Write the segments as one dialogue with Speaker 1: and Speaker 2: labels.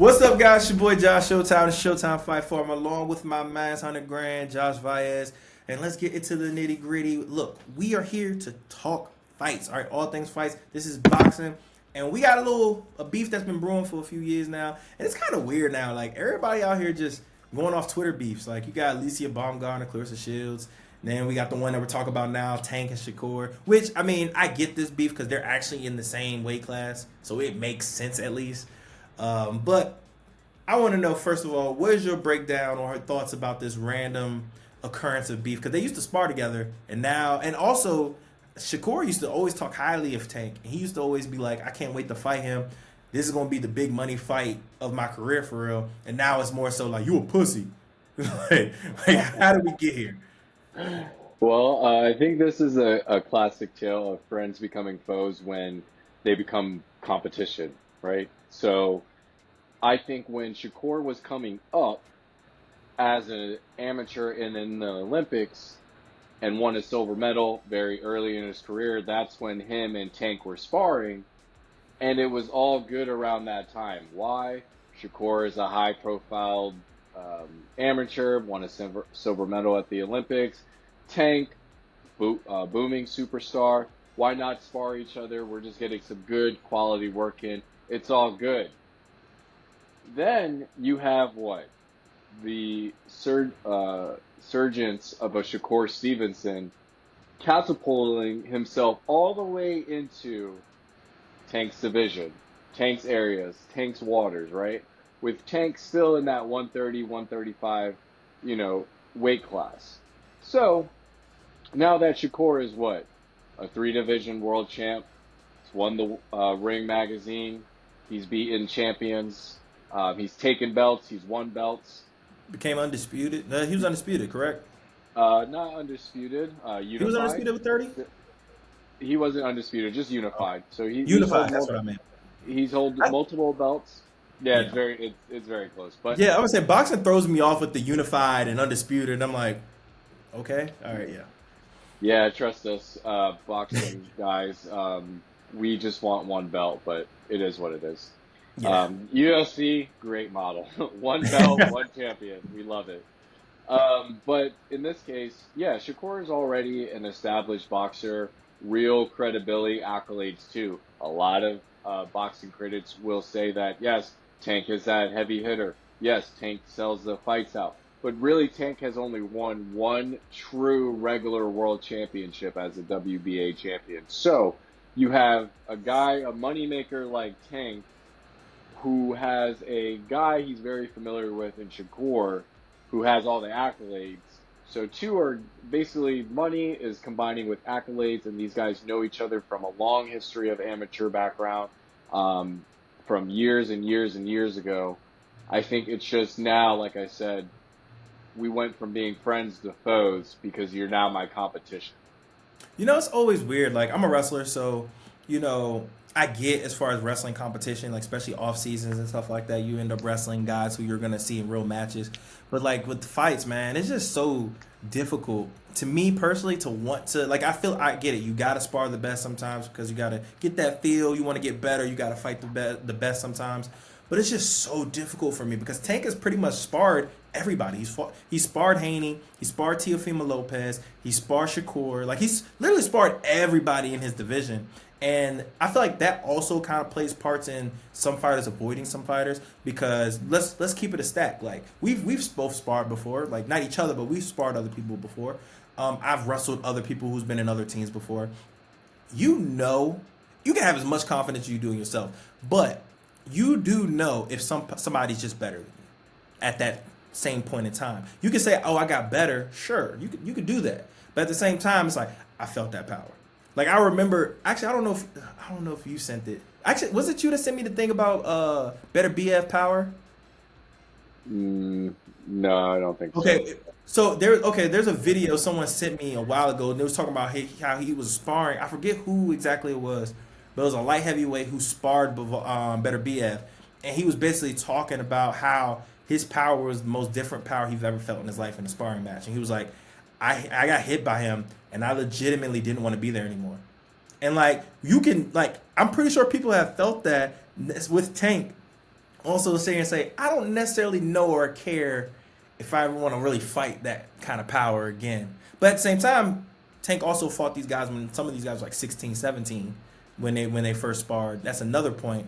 Speaker 1: What's up, guys? It's your boy Josh Showtime, the Showtime Fight Farm, along with my man, 100 Grand, Josh Vaez. And let's get into the nitty gritty. Look, we are here to talk fights, all right? All things fights. This is boxing. And we got a beef that's been brewing for a few years now. And it's kind of weird now. Like, everybody out here just going off Twitter beefs. Like, you got Alicia Baumgartner, Clarissa Shields. Then we got the one that we're talking about now, Tank and Shakur. Which, I mean, I get this beef because they're actually in the same weight class. So it makes sense at least. But I want to know, first of all, what is your breakdown or thoughts about this random occurrence of beef? Because they used to spar together, and also, Shakur used to always talk highly of Tank. And he used to always be like, I can't wait to fight him. This is going to be the big money fight of my career for real. And now it's more so like, you a pussy. like, how did we get here?
Speaker 2: Well, I think this is a classic tale of friends becoming foes when they become competition, right? So I think when Shakur was coming up as an amateur and in the Olympics and won a silver medal very early in his career, that's when him and Tank were sparring, and it was all good around that time. Why? Shakur is a high-profile amateur, won a silver medal at the Olympics. Tank, booming superstar. Why not spar each other? We're just getting some good quality work in. It's all good. Then you have what? The surgence of a Shakur Stevenson catapulting himself all the way into Tank's division, Tank's areas, Tank's waters, right? With Tank still in that 130, 135, weight class. So now that Shakur is what? A 3-division world champ. He's won the Ring magazine. He's beaten champions. He's taken belts. He's won belts.
Speaker 1: Became undisputed. He was undisputed, correct?
Speaker 2: Not undisputed. Unified.
Speaker 1: He was undisputed with 30?
Speaker 2: He wasn't undisputed, just unified. So
Speaker 1: unified. That's what I meant.
Speaker 2: He's held multiple belts. Yeah, it's very close. But
Speaker 1: yeah, I would say boxing throws me off with the unified and undisputed. And I'm like, okay, all right, yeah.
Speaker 2: Yeah, trust us, boxing guys. We just want one belt, but it is what it is. Yeah. UFC, great model. One belt, one champion. We love it. But in this case, yeah, Shakur is already an established boxer, real credibility, accolades too. A lot of boxing critics will say that, yes, Tank is that heavy hitter. Yes, Tank sells the fights out. But really, Tank has only won one true regular world championship as a WBA champion. So you have a guy, a moneymaker like Tank, who has a guy he's very familiar with in Shakur, who has all the accolades. So two are basically, money is combining with accolades, and these guys know each other from a long history of amateur background, from years and years and years ago. I think it's just now, like I said, we went from being friends to foes because you're now my competition.
Speaker 1: It's always weird. Like, I'm a wrestler, so, I get as far as wrestling competition, like especially off seasons and stuff like that, you end up wrestling guys who you're going to see in real matches. But like with the fights, man, it's just so difficult to me personally to want to, like, I get it. You got to spar the best sometimes because you got to get that feel. You want to get better. You got to fight the best sometimes. But it's just so difficult for me because Tank has pretty much sparred everybody. He sparred Haney. He sparred Teofimo Lopez. He sparred Shakur. Like, he's literally sparred everybody in his division. And I feel like that also kind of plays parts in some fighters avoiding some fighters because let's keep it a stack. Like, we've both sparred before, like not each other, but we've sparred other people before. I've wrestled other people who's been in other teams before. You can have as much confidence as you do in yourself, but you do know if somebody's just better than you at that same point in time. You can say, "Oh, I got better." Sure, you could do that, but at the same time, it's like I felt that power. Like, I remember, actually, I don't know if you sent it. Actually, was it you that sent me the thing about better BF power?
Speaker 2: No, I don't think so.
Speaker 1: Okay, so there's a video someone sent me a while ago, and they was talking about how he was sparring. I forget who exactly it was, but it was a light heavyweight who sparred better BF, and he was basically talking about how his power was the most different power he's ever felt in his life in a sparring match, and he was like, I got hit by him, and I legitimately didn't want to be there anymore. And like, I'm pretty sure people have felt that with Tank also sit here and say, I don't necessarily know or care if I ever want to really fight that kind of power again. But at the same time, Tank also fought these guys when some of these guys were like 16, 17 when they first sparred. That's another point.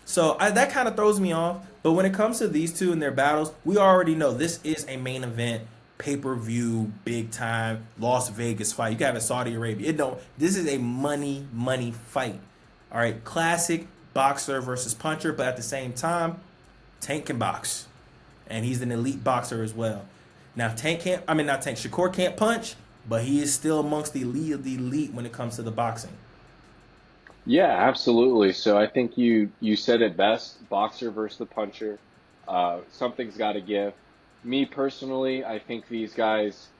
Speaker 1: So that kind of throws me off. But when it comes to these two and their battles, we already know this is a main event, pay per view, big time Las Vegas fight. You can have it Saudi Arabia. It don't. This is a money fight. All right, classic boxer versus puncher, but at the same time, Tank can box, and he's an elite boxer as well. Now Tank can't. I mean, not Tank. Shakur can't punch, but he is still amongst the elite of the elite when it comes to the boxing.
Speaker 2: Yeah, absolutely. So I think you said it best, boxer versus the puncher. Something's got to give. Me personally, I think these guys,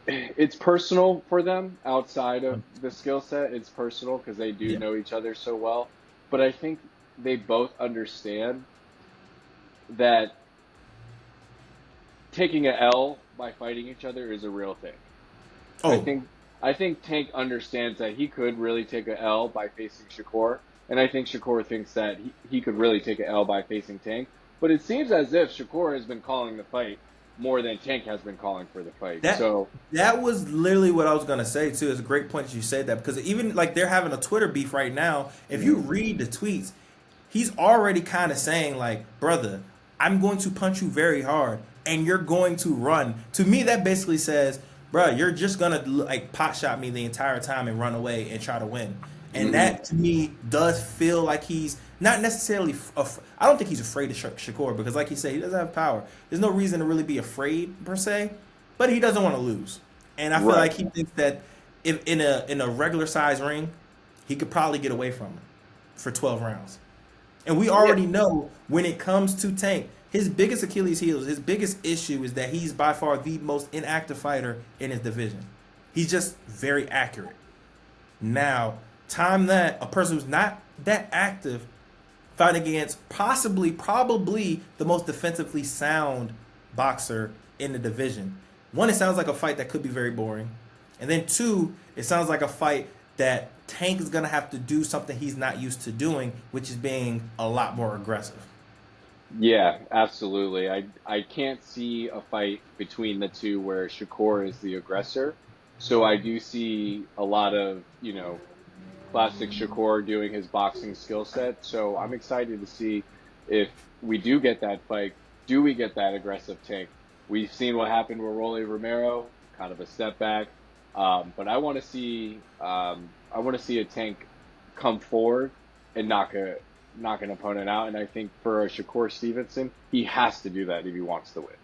Speaker 2: it's personal for them outside of the skill set. It's personal because they do
Speaker 1: Yeah.
Speaker 2: know each other so well. But I think they both understand that taking a L by fighting each other is a real thing. I
Speaker 1: Oh,
Speaker 2: think I think Tank understands that he could really take a L by facing Shakur, and I think Shakur thinks that he could really take a L by facing Tank. But it seems as if Shakur has been calling the fight more than Tank has been calling for the fight.
Speaker 1: that
Speaker 2: So
Speaker 1: that was literally what I was gonna say too. It's a great point that you said that because even like they're having a Twitter beef right now. If you read the tweets, he's already kind of saying like, brother, I'm going to punch you very hard and you're going to run. To me, that basically says, bro, you're just gonna like pot shot me the entire time and run away and try to win. And
Speaker 2: mhm,
Speaker 1: that to me does feel like he's not necessarily. I don't think he's afraid of Shakur because, like you said, he doesn't have power. There's no reason to really be afraid per se, but he doesn't want to lose. And I feel
Speaker 2: right,
Speaker 1: like he thinks that if in a regular size ring, he could probably get away from him for 12 rounds. And we
Speaker 2: yeah,
Speaker 1: already know when it comes to Tank, his biggest Achilles heel, his biggest issue is that he's by far the most inactive fighter in his division. He's just very accurate. Now, time that a person who's not that active fight against probably the most defensively sound boxer in the division. One, it sounds like a fight that could be very boring. And then two, it sounds like a fight that Tank is going to have to do something he's not used to doing, which is being a lot more aggressive.
Speaker 2: yeah, absolutely. I can't see a fight between the two where Shakur is the aggressor. So I do see a lot of, classic Shakur doing his boxing skill set. So I'm excited to see if we do get that fight. Do we get that aggressive Tank? We've seen what happened with Rolly Romero, kind of a step back. But I want to see a Tank come forward and knock an opponent out. And I think for a Shakur Stevenson, he has to do that if he wants to win.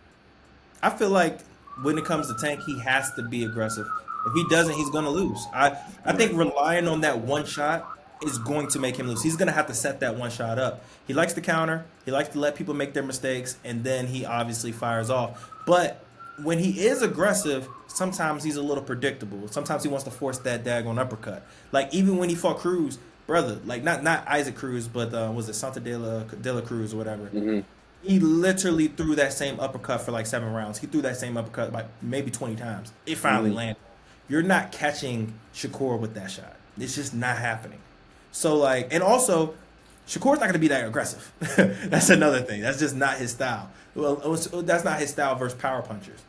Speaker 1: I feel like when it comes to Tank, he has to be aggressive. If he doesn't, he's going to lose. I think relying on that one shot is going to make him lose. He's going to have to set that one shot up. He likes to counter. He likes to let people make their mistakes, and then he obviously fires off. But when he is aggressive, sometimes he's a little predictable. Sometimes he wants to force that daggone uppercut. Like even when he fought Cruz, brother, like not Isaac Cruz, but was it Santa de la Cruz or whatever?
Speaker 2: Hmm.
Speaker 1: He literally threw that same uppercut for like 7 rounds. He threw that same uppercut like maybe 20 times. It finally
Speaker 2: Hmm.
Speaker 1: landed. You're not catching Shakur with that shot. It's just not happening. So like, and also, Shakur's not going to be that aggressive. That's another thing. That's just not his style. Well, that's not his style versus power punchers.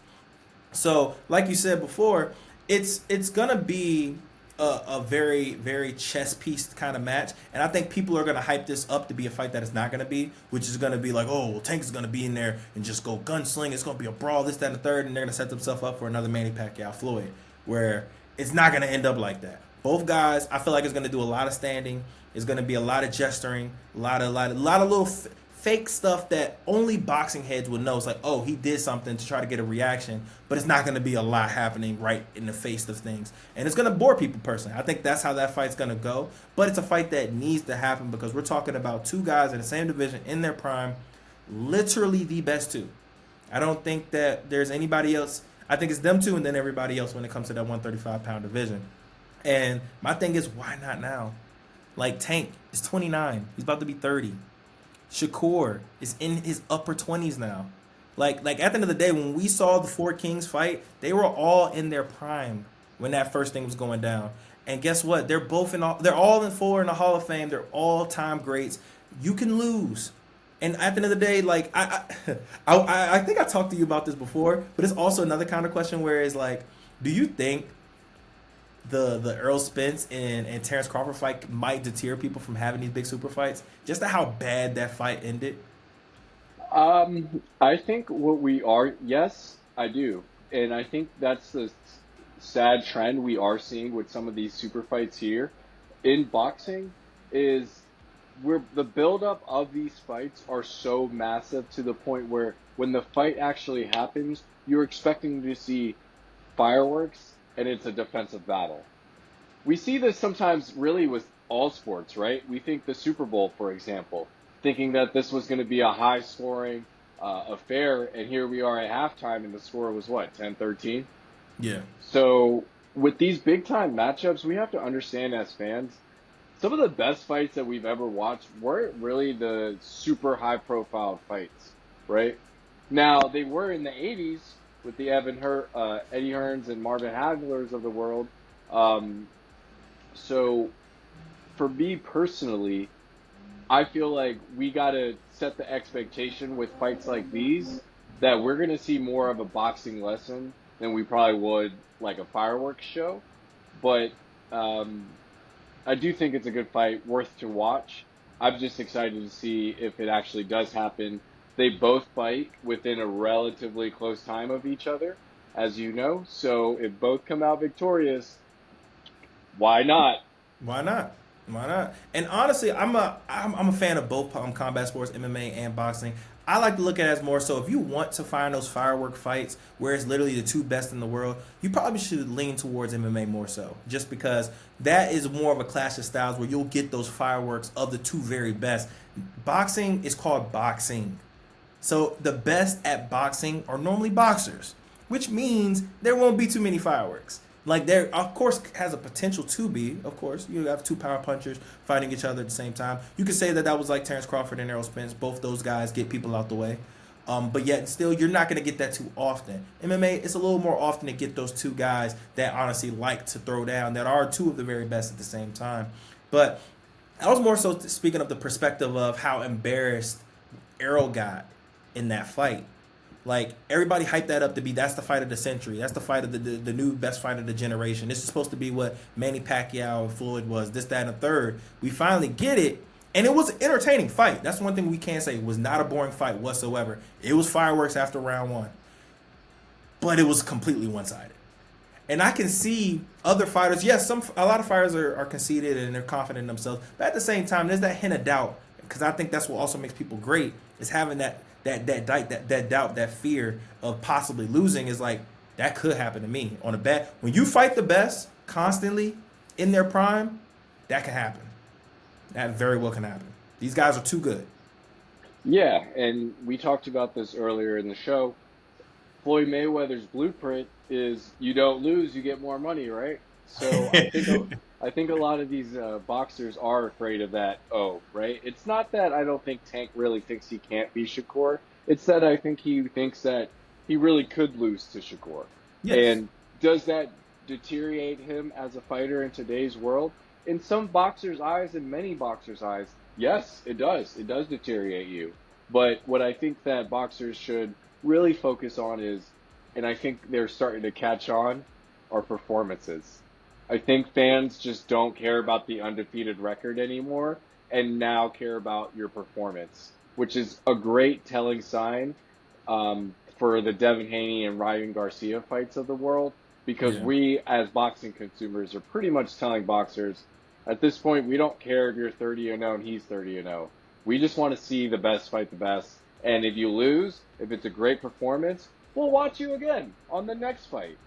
Speaker 1: So, like you said before, it's gonna be a very chess piece kind of match, and I think people are gonna hype this up to be a fight that it's not gonna be, which is gonna be like, oh, well, Tank is gonna be in there and just go gunsling. It's gonna be a brawl, this, that, and the third, and they're gonna set themselves up for another Manny Pacquiao Floyd, where it's not gonna end up like that. Both guys, I feel like it's gonna do a lot of standing. It's gonna be a lot of gesturing, a lot of little fake stuff that only boxing heads would know. It's like, oh, he did something to try to get a reaction, but it's not going to be a lot happening right in the face of things. And it's going to bore people personally. I think that's how that fight's going to go. But it's a fight that needs to happen because we're talking about two guys in the same division in their prime, literally the best two. I don't think that there's anybody else. I think it's them two and then everybody else when it comes to that 135-pound division. And my thing is, why not now? Like Tank is 29. He's about to be 30. Shakur is in his upper 20s now. Like at the end of the day, when we saw the four Kings fight, they were all in their prime when that first thing was going down. And guess what? They're all in the Hall of Fame. They're all time greats. You can lose. And at the end of the day, like I think I talked to you about this before, but it's also another kind of question where it's like, do you think the Earl Spence and Terrence Crawford fight might deter people from having these big super fights? Just to how bad that fight ended.
Speaker 2: I think what we are, yes, I do. And I think that's the sad trend we are seeing with some of these super fights here in boxing is where the buildup of these fights are so massive to the point where when the fight actually happens, you're expecting to see fireworks and it's a defensive battle. We see this sometimes really with all sports, right? We think the Super Bowl, for example, thinking that this was going to be a high scoring affair, and here we are at halftime, and the score was what, 10-13?
Speaker 1: Yeah.
Speaker 2: So, with these big time matchups, we have to understand as fans, some of the best fights that we've ever watched weren't really the super high profile fights, right? Now, they were in the 80s with the Eddie Hearns and Marvin Haglers of the world. Um, so, for me personally, I feel like we got to set the expectation with fights like these that we're going to see more of a boxing lesson than we probably would like a fireworks show. But um, I do think it's a good fight, worth to watch. I'm just excited to see if it actually does happen. They both fight within a relatively close time of each other, as you know. So if both come out victorious, why not?
Speaker 1: Why not? Why not? And honestly, I'm a fan of both combat sports, MMA and boxing. I like to look at it as more so if you want to find those firework fights where it's literally the two best in the world, you probably should lean towards MMA more so. Just because that is more of a clash of styles where you'll get those fireworks of the two very best. Boxing is called boxing. So the best at boxing are normally boxers, which means there won't be too many fireworks. Like there, of course, has a potential to be. Of course, you have two power punchers fighting each other at the same time. You could say that that was like Terrence Crawford and Errol Spence. Both those guys get people out the way. But yet, still, you're not going to get that too often. MMA, it's a little more often to get those two guys that honestly like to throw down, that are two of the very best at the same time. But I was more so speaking of the perspective of how embarrassed Errol got in that fight. Like everybody hyped that up to be that's the fight of the century. That's the fight of the new best fight of the generation. This is supposed to be what Manny Pacquiao and Floyd was. This, that, and the third. We finally get it, and it was an entertaining fight. That's one thing we can't say. It was not a boring fight whatsoever. It was fireworks after round one, but it was completely one sided. And I can see other fighters. Yes, a lot of fighters are conceited and they're confident in themselves. But at the same time, there's that hint of doubt because I think that's what also makes people great is having that doubt, that fear of possibly losing is like that could happen to me on a bad. When you fight the best constantly in their prime, that can happen. That very well can happen. These guys are too good.
Speaker 2: Yeah, and we talked about this earlier in the show. Floyd Mayweather's blueprint is you don't lose, you get more money, right? So I think a lot of these boxers are afraid of that. Oh, right. It's not that I don't think Tank really thinks he can't be Shakur. It's that I think he thinks that he really could lose to Shakur.
Speaker 1: Yes.
Speaker 2: And does that deteriorate him as a fighter in today's world? In some boxers' eyes and many boxers' eyes, yes, it does. It does deteriorate you. But what I think that boxers should really focus on is, and I think they're starting to catch on, are performances. I think fans just don't care about the undefeated record anymore and now care about your performance, which is a great telling sign for the Devin Haney and Ryan Garcia fights of the world because
Speaker 1: Yeah.
Speaker 2: we, as boxing consumers, are pretty much telling boxers at this point, we don't care if you're 30-0 and he's 30-0. We just want to see the best fight the best. And if you lose, if it's a great performance, we'll watch you again on the next fight.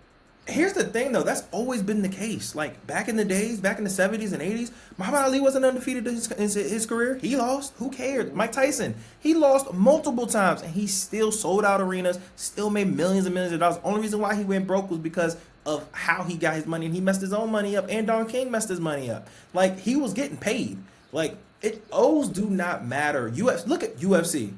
Speaker 1: Here's the thing, though. That's always been the case. Like back in the days, back in the 70s and 80s, Muhammad Ali wasn't undefeated in his career. He lost. Who cared? Mike Tyson, he lost multiple times, and he still sold out arenas, still made millions and millions of dollars. Only reason why he went broke was because of how he got his money, and he messed his own money up, and Don King messed his money up. Like, he was getting paid. Like, O's do not matter. Look at UFC.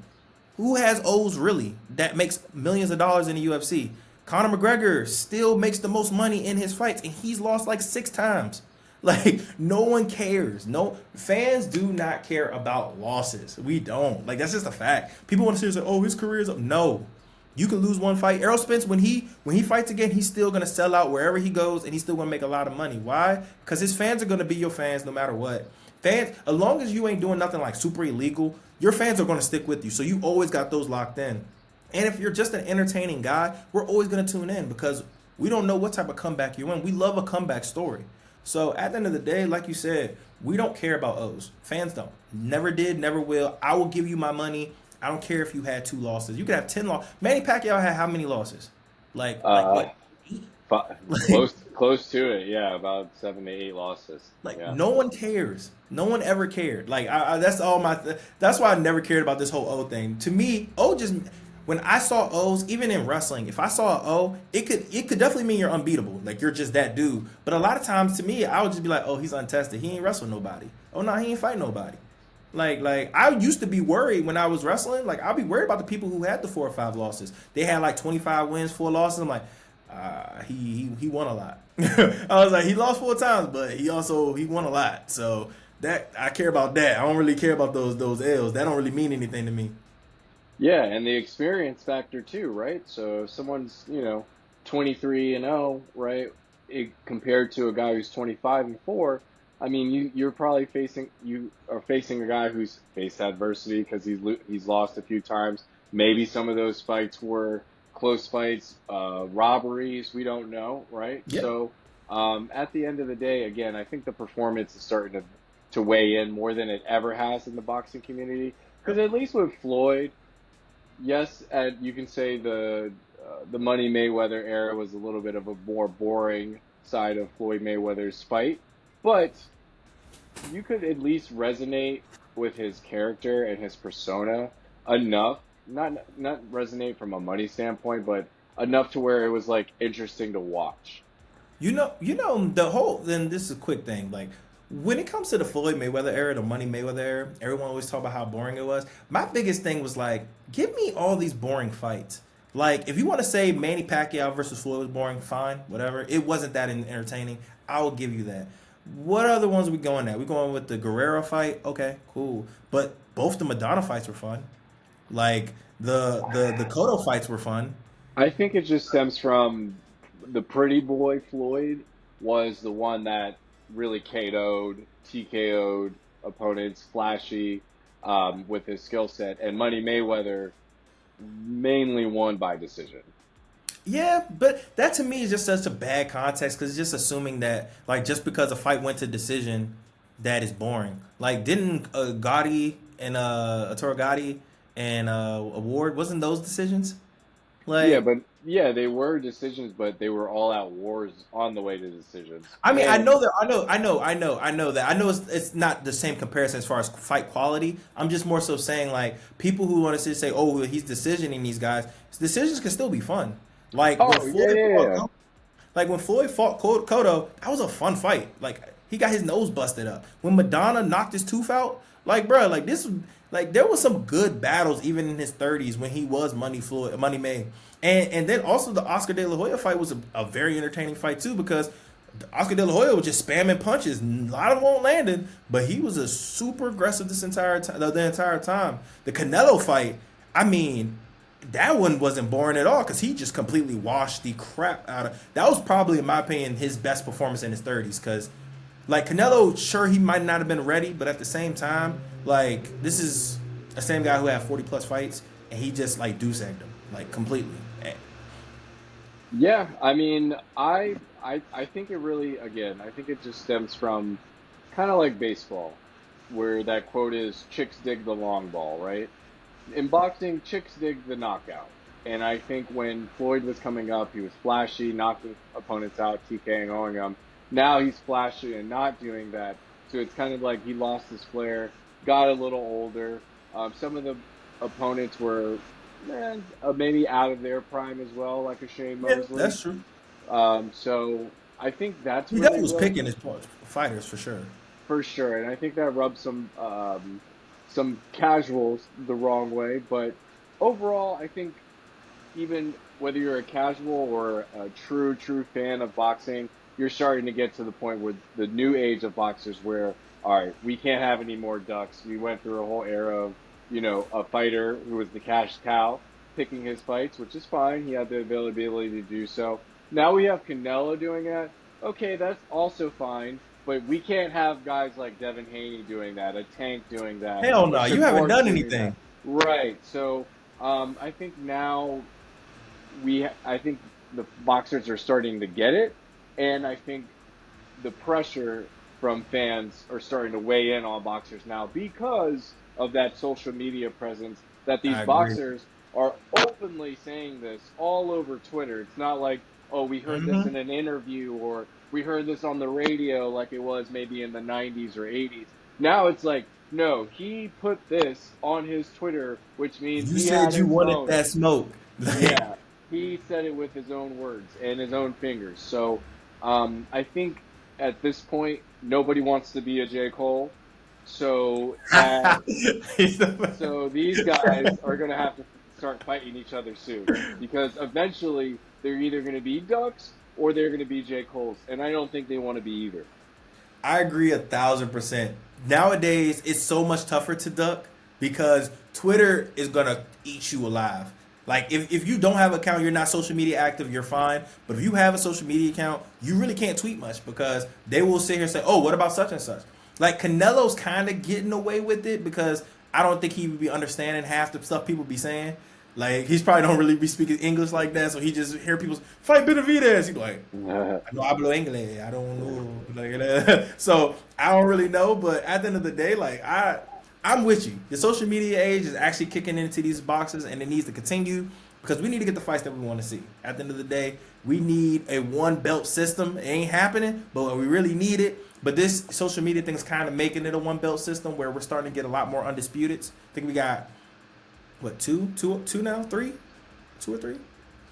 Speaker 1: Who has O's really that makes millions of dollars in the UFC? Conor McGregor still makes the most money in his fights, and he's lost like 6 times. Like no one cares. No fans do not care about losses. We don't. Like that's just a fact. People want to say, "Oh, his career is up." No, you can lose one fight. Errol Spence, when he fights again, he's still gonna sell out wherever he goes, and he's still gonna make a lot of money. Why? Because his fans are gonna be your fans no matter what. Fans, as long as you ain't doing nothing like super illegal, your fans are gonna stick with you. So you always got those locked in. And if you're just an entertaining guy, we're always gonna tune in because we don't know what type of comeback you're in. We love a comeback story. So at the end of the day, like you said, we don't care about O's. Fans don't. Never did, never will. I will give you my money. I don't care if you had 2 losses. You could have 10 losses. Manny Pacquiao had how many losses? Like
Speaker 2: Uh,
Speaker 1: what? Like,
Speaker 2: close to it. Yeah, about 7 to 8 losses.
Speaker 1: like
Speaker 2: Yeah.
Speaker 1: no one cares. No one ever cared. Like that's all my. That's why I never cared about this whole O thing. To me, O just when I saw O's, even in wrestling, if I saw an O, it could definitely mean you're unbeatable. Like you're just that dude. But a lot of times, to me, I would just be like, oh, he's untested. He ain't wrestled nobody. Oh no, he ain't fight nobody. Like I used to be worried when I was wrestling. Like I'd be worried about the people who had the 4 or 5 losses. They had like 25 wins, 4 losses. I'm like, he won a lot. I was like, he lost 4 times, but he won a lot. So that I care about that. I don't really care about those L's. That don't really mean anything to me.
Speaker 2: Yeah, and the experience factor too, right? So if someone's, 23-0, right, compared to a guy who's 25-4, I mean, you are facing a guy who's faced adversity because he's lost a few times. Maybe some of those fights were close fights, robberies, we don't know, right?
Speaker 1: Yeah.
Speaker 2: So, at the end of the day, again, I think the performance is starting to weigh in more than it ever has in the boxing community. Because at least with Floyd, yes, and you can say the Money Mayweather era was a little bit of a more boring side of Floyd Mayweather's fight, but you could at least resonate with his character and his persona enough, not resonate from a money standpoint, but enough to where it was like interesting to watch.
Speaker 1: You know the whole. Then this is a quick thing. Like when it comes to the Floyd Mayweather era, the Money Mayweather era, everyone always talk about how boring it was. My biggest thing was like, give me all these boring fights. Like if you want to say Manny Pacquiao versus Floyd was boring, fine, whatever. It wasn't that entertaining. I will give you that. What other ones are we going at? We going with the Guerrero fight? Okay, cool. But both the Madonna fights were fun. Like the Cotto fights were fun.
Speaker 2: I think it just stems from the pretty boy Floyd was the one that really KO'd, TKO'd opponents, flashy, with his skill set, and Money Mayweather mainly won by decision.
Speaker 1: Yeah, but that to me is just such a bad context because it's just assuming that like just because a fight went to decision, that is boring. Like didn't Gotti and Arturo Gotti and Award wasn't those decisions?
Speaker 2: Yeah,
Speaker 1: Like
Speaker 2: but yeah, they were decisions, but they were all out wars on the way to decisions.
Speaker 1: I mean, I
Speaker 2: And
Speaker 1: know that. I know that. I know it's not the same comparison as far as fight quality. I'm just more so saying like people who want to say, "Oh, well, he's decisioning these guys." Decisions can still be fun. Like when
Speaker 2: oh yeah,
Speaker 1: Floyd
Speaker 2: yeah, yeah.
Speaker 1: fought, like when Floyd fought Cotto, that was a fun fight. Like he got his nose busted up. When Madonna knocked his tooth out, like bro, like this, like there was some good battles even in his 30s when he was Money May, and then also the Oscar De La Hoya fight was a very entertaining fight too because Oscar De La Hoya was just spamming punches. A lot of them won't landed, but he was a super aggressive this entire time. The entire time, the Canelo fight, I mean, that one wasn't boring at all because he just completely washed the crap out of. That was probably, in my opinion, his best performance in his 30s. Because, like Canelo, sure he might not have been ready, but at the same time, like this is the same guy who had 40 plus fights, and he just like deuce egged him like completely.
Speaker 2: Yeah, I mean, I think it really, again, I think it just stems from kind of like baseball, where that quote is, "Chicks dig the long ball," right? In boxing, chicks dig the knockout. And I think when Floyd was coming up, he was flashy, knocking opponents out, TKing them. Now he's flashy and not doing that. So it's kind of like he lost his flair, got a little older. Some of the opponents were maybe out of their prime as well, like a Shane
Speaker 1: Yeah,
Speaker 2: Mosley.
Speaker 1: that's true.
Speaker 2: So I think that's
Speaker 1: He
Speaker 2: really
Speaker 1: definitely was
Speaker 2: what
Speaker 1: picking his fighters for sure.
Speaker 2: for sure, and I think that rubs some casuals the wrong way. But overall, I think even whether you're a casual or a true fan of boxing, you're starting to get to the point where the new age of boxers where, all right, we can't have any more ducks. We went through a whole era of, a fighter who was the cash cow picking his fights, which is fine. He had the availability to do so. Now we have Canelo doing that. Okay, that's also fine, but we can't have guys like Devin Haney doing that, a Tank doing that,
Speaker 1: Hell
Speaker 2: a
Speaker 1: no, you haven't
Speaker 2: Shakur
Speaker 1: done
Speaker 2: doing that.
Speaker 1: anything.
Speaker 2: Right. So I think now I think the boxers are starting to get it, and I think the pressure from fans are starting to weigh in on boxers now because of that social media presence that these
Speaker 1: I agree.
Speaker 2: boxers are openly saying this all over Twitter. It's not like, oh, we heard this
Speaker 1: Hmm.
Speaker 2: in an interview or we heard this on the radio like it was maybe in the 90s or 80s. Now it's like, no, he put this on his Twitter, which means
Speaker 1: You
Speaker 2: he had
Speaker 1: said you
Speaker 2: his
Speaker 1: wanted
Speaker 2: phone.
Speaker 1: that smoke. Like,
Speaker 2: Yeah, he said it with his own words and his own fingers. So I think at this point, nobody wants to be a J. Cole. So so these guys are going to have to start fighting each other soon because eventually they're either going to be Ducks or they're going to be J. Cole's, and I don't think they want to be either.
Speaker 1: I agree 1,000%. Nowadays, it's so much tougher to duck because Twitter is gonna eat you alive. Like if you don't have an account, you're not social media active, you're fine. But if you have a social media account, you really can't tweet much because they will sit here and say, "Oh, what about such and such?" Like Canelo's kind of getting away with it because I don't think he would be understanding half the stuff people be saying. Like he's probably don't really be speaking English like that, so he just hear people fight Benavidez. He's like, I no hablo inglés. I don't know. Like, so I don't really know, but at the end of the day, like I'm with you. The social media age is actually kicking into these boxes, and it needs to continue because we need to get the fights that we want to see. At the end of the day, we need a one belt system. It ain't happening, but we really need it. But this social media thing is kind of making it a one belt system where we're starting to get a lot more undisputeds. I think we got what two now, three, two or three.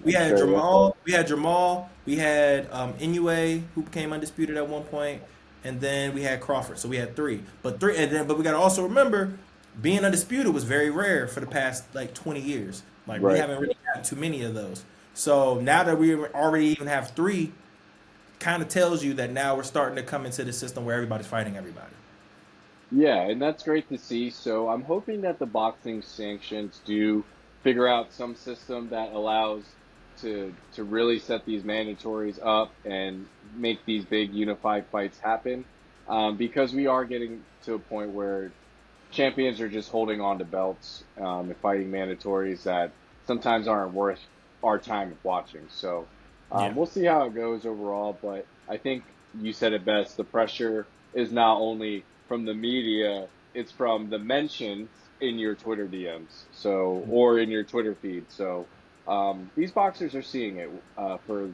Speaker 1: We
Speaker 2: That's
Speaker 1: had
Speaker 2: very well said.
Speaker 1: Jamal. We had Jamal. We had Inoue, who became undisputed at one point, and then we had Crawford. So we had three. But we got to also remember, being undisputed was very rare for the past like 20 years. Like we
Speaker 2: Right.
Speaker 1: haven't really had too many of those. So now that we already even have three, kind of tells you that now we're starting to come into the system where everybody's fighting everybody.
Speaker 2: Yeah, and that's great to see. So I'm hoping that the boxing sanctions do figure out some system that allows to really set these mandatories up and make these big unified fights happen. Because we are getting to a point where champions are just holding on to belts and fighting mandatories that sometimes aren't worth our time of watching. So
Speaker 1: Yeah.
Speaker 2: we'll see how it goes overall. But I think you said it best. The pressure is not only from the media, it's from the mentions in your Twitter DMs, so or in your Twitter feed. So these boxers are seeing it for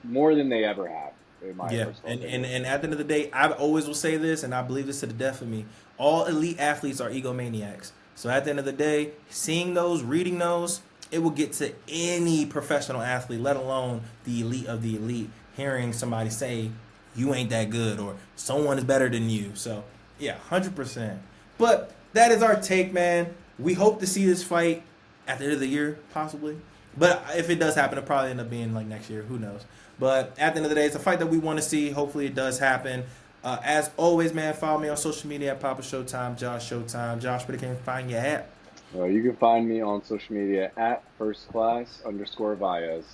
Speaker 2: more than they ever have, in my
Speaker 1: Yeah,
Speaker 2: personal opinion.
Speaker 1: and at the end of the day, I always will say this, and I believe this to the death of me. All elite athletes are egomaniacs. So at the end of the day, seeing those, reading those, it will get to any professional athlete, let alone the elite of the elite. Hearing somebody say you ain't that good or someone is better than you. So yeah, 100%. But that is our take, man. We hope to see this fight at the end of the year, possibly. But if it does happen, it'll probably end up being like next year. Who knows? But at the end of the day, it's a fight that we want to see. Hopefully, it does happen. As always, man, follow me on social media at Papa Showtime, Josh Showtime. Josh, where they can find you at?
Speaker 2: You can find me on social media at firstclass_Vias.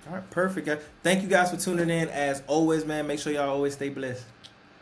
Speaker 1: All right, perfect. Guys. Thank you guys for tuning in. As always, man, make sure y'all always stay blessed.